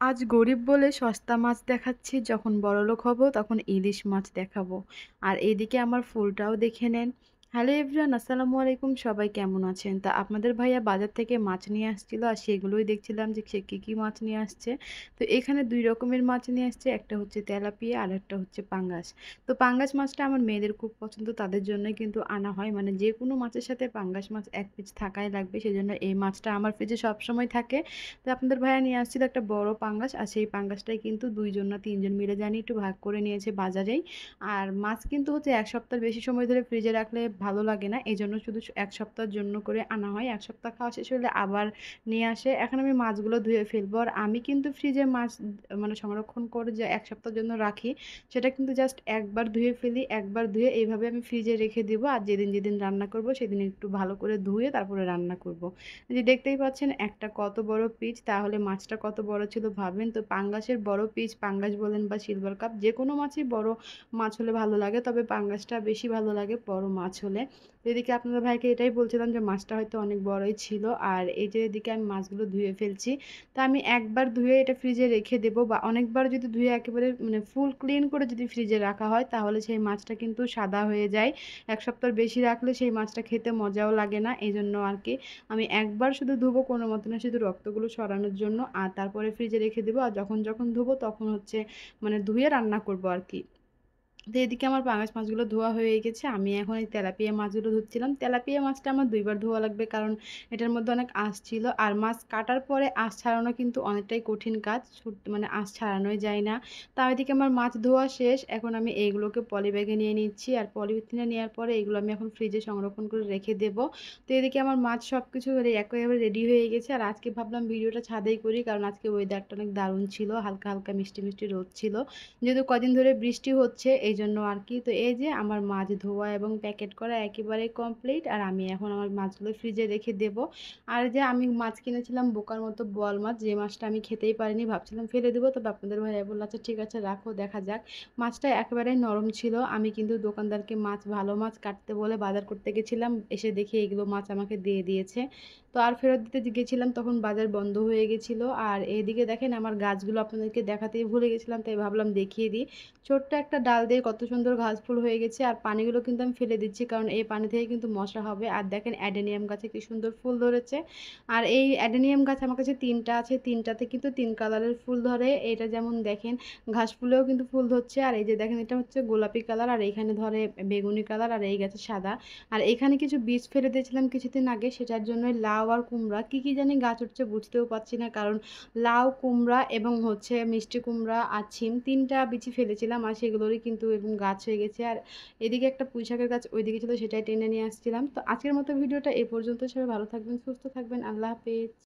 আজ গরিব বলে সস্তা মাছ দেখাচ্ছি, যখন বড়লোক হব তখন ইলিশ মাছ দেখাবো। আর এদিকে আমার ফুলটাও দেখে নেন। হ্যালো এভরিওয়ান, আসসালামু আলাইকুম। সবাই কেমন আছেন? তা আপনাদের ভাইয়া বাজার থেকে মাছ নিয়ে আসছিল, আর সেগুলোই দেখছিলাম যে সে কী কী মাছ নিয়ে আসছে। তো এখানে দুই রকমের মাছ নিয়ে আসছে, একটা হচ্ছে তেলাপিয়া আর একটা হচ্ছে পাঙ্গাস। তো পাঙ্গাস মাছটা আমার মেয়েদের খুব পছন্দ, তাদের জন্যই কিন্তু আনা হয়, মানে যে কোনো মাছের সাথে পাঙ্গাস মাছ এক পিস থাকাই লাগবে, সেজন্য এই মাছটা আমার ফ্রিজে সবসময় থাকে। তো আপনাদের ভাইয়া নিয়ে আসছিল একটা বড় পাঙ্গাস, আর সেই পাঙ্গাসটাই কিন্তু দুইজন না তিনজন মিলে জানি একটু ভাগ করে নিয়েছে বাজারেই। আর মাছ কিন্তু হচ্ছে এক সপ্তাহের বেশি সময় ধরে ফ্রিজে রাখলে ভালো লাগে না, এই জন্য শুধু এক সপ্তাহের জন্য করে আনা হয়। এক সপ্তাহ খাওয়া শেষ হলে আবার নিয়ে আসে। এখন আমি মাছগুলো ধুয়ে ফেলবো। আর আমি কিন্তু ফ্রিজে মাছ মানে সংরক্ষণ করে যে এক সপ্তাহের জন্য রাখি, সেটা কিন্তু জাস্ট একবার ধুয়ে ফেলি, একবার ধুয়ে এইভাবে আমি ফ্রিজে রেখে দিব। আর যেদিন যেদিন রান্না করব সেদিন একটু ভালো করে ধুয়ে তারপরে রান্না করব। যে দেখতেই পাচ্ছেন একটা কত বড় পিচ, তাহলে মাছটা কত বড় ছিল ভাবেন তো। পাঙ্গাসের বড় পিচ, পাঙ্গাস বলেন বা সিলভার কাপ, যে কোনো মাছই বড় মাছ হলে ভালো লাগে, তবে পাঙ্গাসটা বেশি ভালো লাগে বড় মাছ হলে। তো এদিকে আপনাদের ভাইকে এটাই বলছিলাম যে মাছটা হয়তো অনেক বড়ই ছিল। আর এই যে এদিকে আমি মাছগুলো ধুয়ে ফেলছি। তা আমি একবার ধুয়ে এটা ফ্রিজে রেখে দেবো, বা অনেকবার যদি ধুয়ে একেবারে মানে ফুল ক্লিন করে যদি ফ্রিজে রাখা হয় তাহলে সেই মাছটা কিন্তু সাদা হয়ে যায়। এক সপ্তাহের বেশি রাখলে সেই মাছটা খেতে মজাও লাগে না, এই জন্য আর কি আমি একবার শুধু ধুবো কোনো মতে না, শুধু রক্তগুলো সরানোর জন্য, আর তারপরে ফ্রিজে রেখে দেবো। আর যখন যখন ধুবো তখন হচ্ছে মানে ধুয়ে রান্না করবো আর কি। তো এদিকে আমার পাঙাশ মাছগুলো ধোয়া হয়ে গেছে, আমি এখন এই তেলাপিয়া মাছগুলো ধুচ্ছিলাম। তেলাপিয়া মাছটা আমার দুইবার ধোয়া লাগবে, কারণ এটার মধ্যে অনেক আঁশ ছিল, আর মাছ কাটার পরে আঁশ ছাড়ানো কিন্তু অনেকটাই কঠিন কাজ, মানে আঁশ ছাড়ানোই যায় না। তো এদিকে আমার মাছ ধোয়া শেষ, এখন আমি এইগুলোকে পলি ব্যাগে নিয়ে নিচ্ছি। আর পলিথিনে নেওয়ার পরে এগুলো আমি এখন ফ্রিজে সংরক্ষণ করে রেখে দেবো। তো এদিকে আমার মাছ সব কিছু একেবারে রেডি হয়ে গেছে। আর আজকে ভাবলাম ভিডিওটা ছাদেই করি, কারণ আজকে ওয়েদারটা অনেক দারুণ ছিল, হালকা হালকা মিষ্টি মিষ্টি রোদ ছিল, যেহেতু কদিন ধরে বৃষ্টি হচ্ছে এই জন্য আর কি। তো এই যে আমার মাছ ধোয়া এবং প্যাকেট করা একেবারে কমপ্লিট, আর আমি এখন আমার মাছগুলো ফ্রিজে রেখে দেব। আর যে আমি মাছ কিনেছিলাম বোকার মতো বোয়াল মাছ, যে মাছটা আমি খেতেই পারিনি, ভাবছিলাম ফেলে দেবো, তবে আপনাদের ভাইয়া বললো আচ্ছা ঠিক আছে রাখো দেখা যাক। মাছটা একেবারে নরম ছিল। আমি কিন্তু দোকানদারকে মাছ ভালো মাছ কাটতে বলে বাজার করতে গেছিলাম, এসে দেখি এগুলো মাছ আমাকে দিয়ে দিয়েছে। তো আর ফেরত দিতে গেছিলাম তখন বাজার বন্ধ হয়ে গেছিল। আর এইদিকে দেখেন আমার গাছগুলো আপনাদেরকে দেখাতেই ভুলে গেছিলাম, তাই ভাবলাম দেখিয়ে দিই। ছোট্ট একটা ডাল দিয়ে কত সুন্দর ঘাস ফুল হয়ে গেছে। আর পানিগুলো কিন্তু আমি ফেলে দিচ্ছি, কারণ এই পানি থেকে কিন্তু মশা হবে। আর দেখেন অ্যাডেনিয়াম গাছে কি সুন্দর ফুল ধরেছে। আর এই অ্যাডেনিয়াম গাছ আমার কাছে তিনটা আছে, তিনটাতে কিন্তু তিন কালারের ফুল ধরে। এটা যেমন দেখেন ঘাস ফুলেও কিন্তু ফুল ধরছে, আর এই যে দেখেন এটা হচ্ছে গোলাপি কালার, আর এইখানে ধরে বেগুনি কালার, আর এই গাছে সাদা। আর এখানে কিছু বীজ ফেলে দিয়েছিলাম কিছুদিন আগে, সেটার জন্য লাউ আর কুমড়া কি কি জানি গাছ উঠছে বুঝতেও পারছি না, কারণ লাউ, কুমড়া এবং হচ্ছে মিষ্টি কুমড়া আর ছিম তিনটা বিচি ফেলেছিলাম, আর সেগুলোরই কিন্তু এবং গাছ হয়ে গেছে। আর এদিকে একটা পুঁইশাকের গাছ ওইদিকে ছিল, সেটাই টেনে নিয়ে আসছিলাম। তো আজকের মতো ভিডিওটা এ পর্যন্ত। সবাই ভালো থাকবেন, সুস্থ থাকবেন, আল্লাহ হাফেজ।